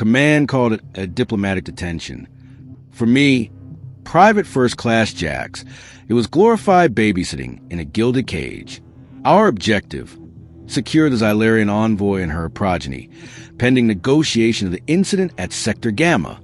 Command called it a diplomatic detention. For me, private first-class Jax, it was glorified babysitting in a gilded cage. Our objective: secure the Xylarian envoy and her progeny, pending negotiation of the incident at Sector Gamma.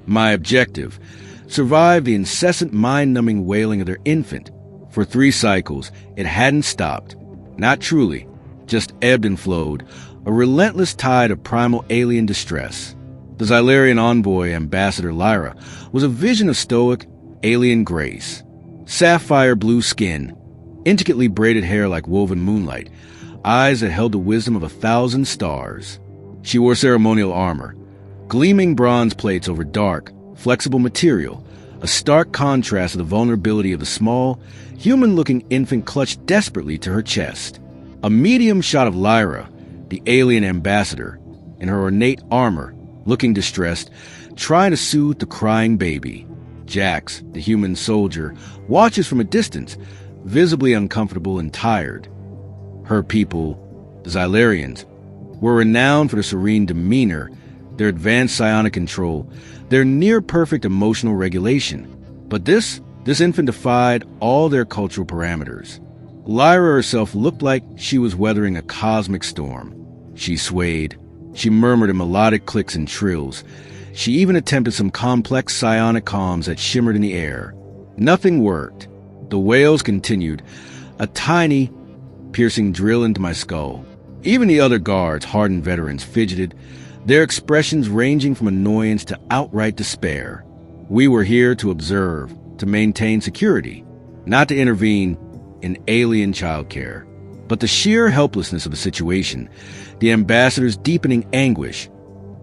My objective: survive the incessant mind-numbing wailing of their infant. For 3 cycles, it hadn't stopped. Not truly, just ebbed and flowed, a relentless tide of primal alien distress. The Xylarian envoy, Ambassador Lyra, was a vision of stoic, alien grace. Sapphire blue skin, intricately braided hair like woven moonlight, eyes that held the wisdom of 1,000 stars. She wore ceremonial armor, gleaming bronze plates over dark, flexible material, a stark contrast to the vulnerability of the small, human-looking infant clutched desperately to her chest. A medium shot of Lyra, the alien ambassador, in her ornate armor, looking distressed, trying to soothe the crying baby. Jax, the human soldier, watches from a distance, visibly uncomfortable and tired. Her people, the Xylarians, were renowned for their serene demeanor, their advanced psionic control, their near-perfect emotional regulation. But this infant defied all their cultural parameters. Lyra herself looked like she was weathering a cosmic storm. She swayed. She murmured in melodic clicks and trills. She even attempted some complex psionic calms that shimmered in the air. Nothing worked. The wails continued, a tiny, piercing drill into my skull. Even the other guards, hardened veterans, fidgeted, their expressions ranging from annoyance to outright despair. We were here to observe, to maintain security, not to intervene in alien childcare. But the sheer helplessness of the situation, the ambassador's deepening anguish,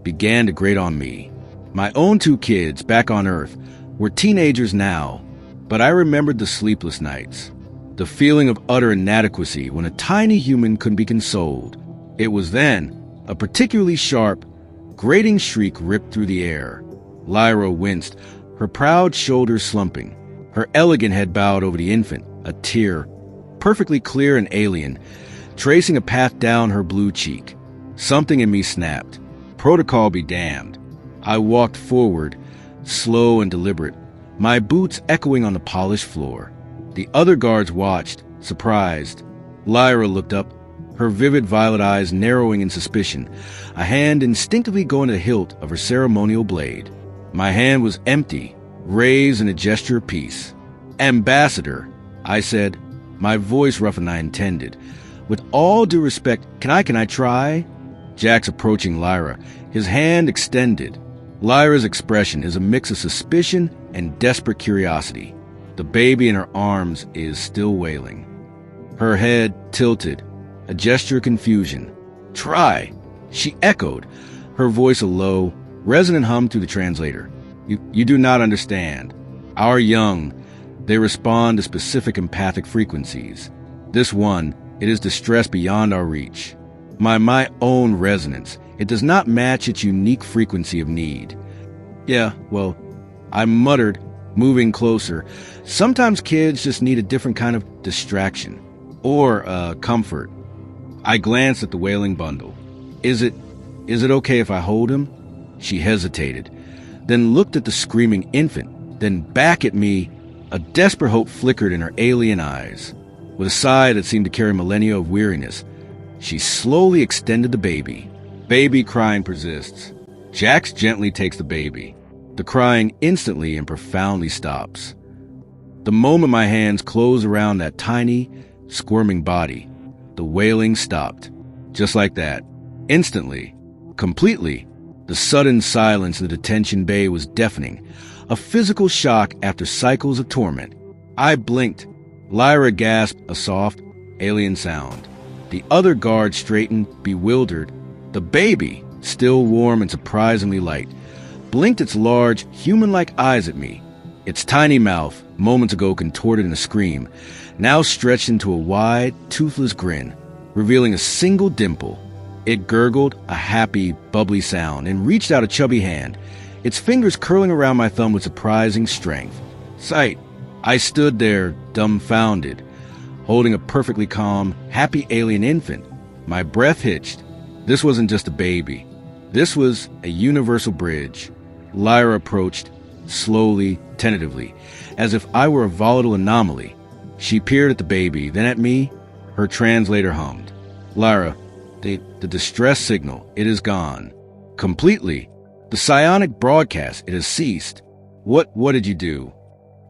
began to grate on me. My own 2 kids, back on Earth, were teenagers now, but I remembered the sleepless nights, the feeling of utter inadequacy when a tiny human couldn't be consoled. It was then a particularly sharp, grating shriek ripped through the air. Lyra winced, her proud shoulders slumping, her elegant head bowed over the infant, a tear, perfectly clear and alien, tracing a path down her blue cheek. Something in me snapped. Protocol be damned. I walked forward, slow and deliberate, my boots echoing on the polished floor. The other guards watched, surprised. Lyra looked up, her vivid violet eyes narrowing in suspicion, a hand instinctively going to the hilt of her ceremonial blade. My hand was empty, raised in a gesture of peace. "Ambassador," I said, my voice rougher than I intended. "With all due respect, can I try?" Jax approaching Lyra, his hand extended. Lyra's expression is a mix of suspicion and desperate curiosity. The baby in her arms is still wailing. Her head tilted, a gesture of confusion. "Try," she echoed, her voice a low, resonant hum through the translator. You do not understand. Our young, they respond to specific empathic frequencies. This one, it is distress beyond our reach. My own resonance, it does not match its unique frequency of need." "Yeah, well," I muttered, moving closer. "Sometimes kids just need a different kind of distraction. Or, comfort." I glanced at the wailing bundle. Is it okay if I hold him?" She hesitated, then looked at the screaming infant, then back at me. A desperate hope flickered in her alien eyes. With a sigh that seemed to carry millennia of weariness, she slowly extended the baby. Baby crying persists. Jax gently takes the baby. The crying instantly and profoundly stops. The moment my hands closed around that tiny, squirming body, the wailing stopped. Just like that. Instantly. Completely. The sudden silence in the detention bay was deafening. A physical shock after cycles of torment. I blinked. Lyra gasped a soft, alien sound. The other guard straightened, bewildered. The baby, still warm and surprisingly light, blinked its large, human-like eyes at me. Its tiny mouth, moments ago contorted in a scream, now stretched into a wide, toothless grin, revealing a single dimple. It gurgled a happy, bubbly sound and reached out a chubby hand, its fingers curling around my thumb with surprising strength. Sight. I stood there, dumbfounded, holding a perfectly calm, happy alien infant. My breath hitched. This wasn't just a baby. This was a universal bridge. Lyra approached, slowly, tentatively, as if I were a volatile anomaly. She peered at the baby, then at me. Her translator hummed. Lyra, the distress signal, it is gone. Completely. The psionic broadcast, it has ceased. What did you do?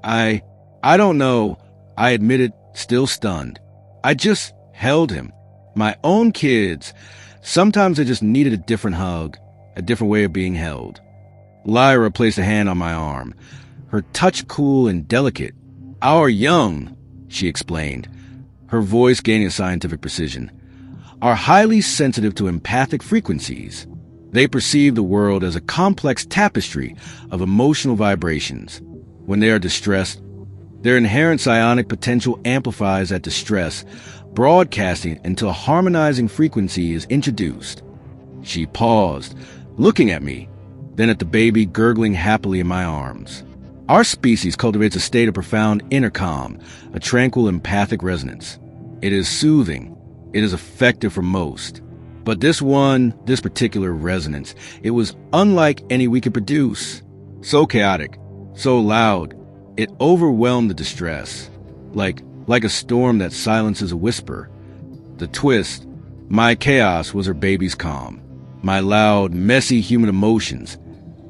I don't know, I admitted, still stunned. I just held him. My own kids. Sometimes they just needed a different hug, a different way of being held. Lyra placed a hand on my arm, her touch cool and delicate. Our young, she explained, her voice gaining a scientific precision, are highly sensitive to empathic frequencies. They perceive the world as a complex tapestry of emotional vibrations. When they are distressed, their inherent psionic potential amplifies that distress, broadcasting until a harmonizing frequency is introduced. She paused, looking at me, then at the baby gurgling happily in my arms. Our species cultivates a state of profound inner calm, a tranquil empathic resonance. It is soothing. It is effective for most. But this particular resonance, it was unlike any we could produce. So chaotic, so loud, it overwhelmed the distress, like a storm that silences a whisper. The twist, my chaos was her baby's calm, my loud, messy human emotions,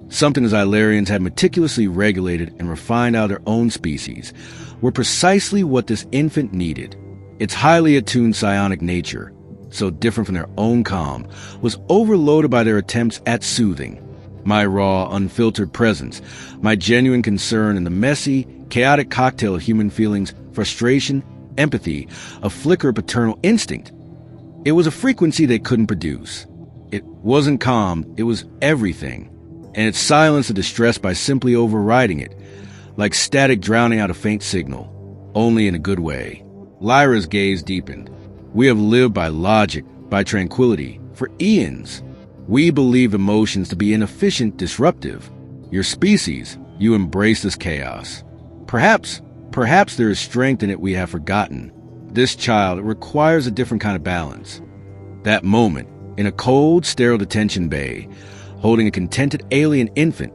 something the Xylarians had meticulously regulated and refined out of their own species, were precisely what this infant needed. Its highly attuned psionic nature, so different from their own calm, was overloaded by their attempts at soothing. My raw, unfiltered presence, my genuine concern in the messy, chaotic cocktail of human feelings, frustration, empathy, a flicker of paternal instinct. It was a frequency they couldn't produce. It wasn't calm, it was everything. And it silenced the distress by simply overriding it, like static drowning out a faint signal, only in a good way. Lyra's gaze deepened. We have lived by logic, by tranquility, for eons. We believe emotions to be inefficient, disruptive. Your species, you embrace this chaos. Perhaps there is strength in it we have forgotten. This child requires a different kind of balance. That moment, in a cold, sterile detention bay, holding a contented alien infant,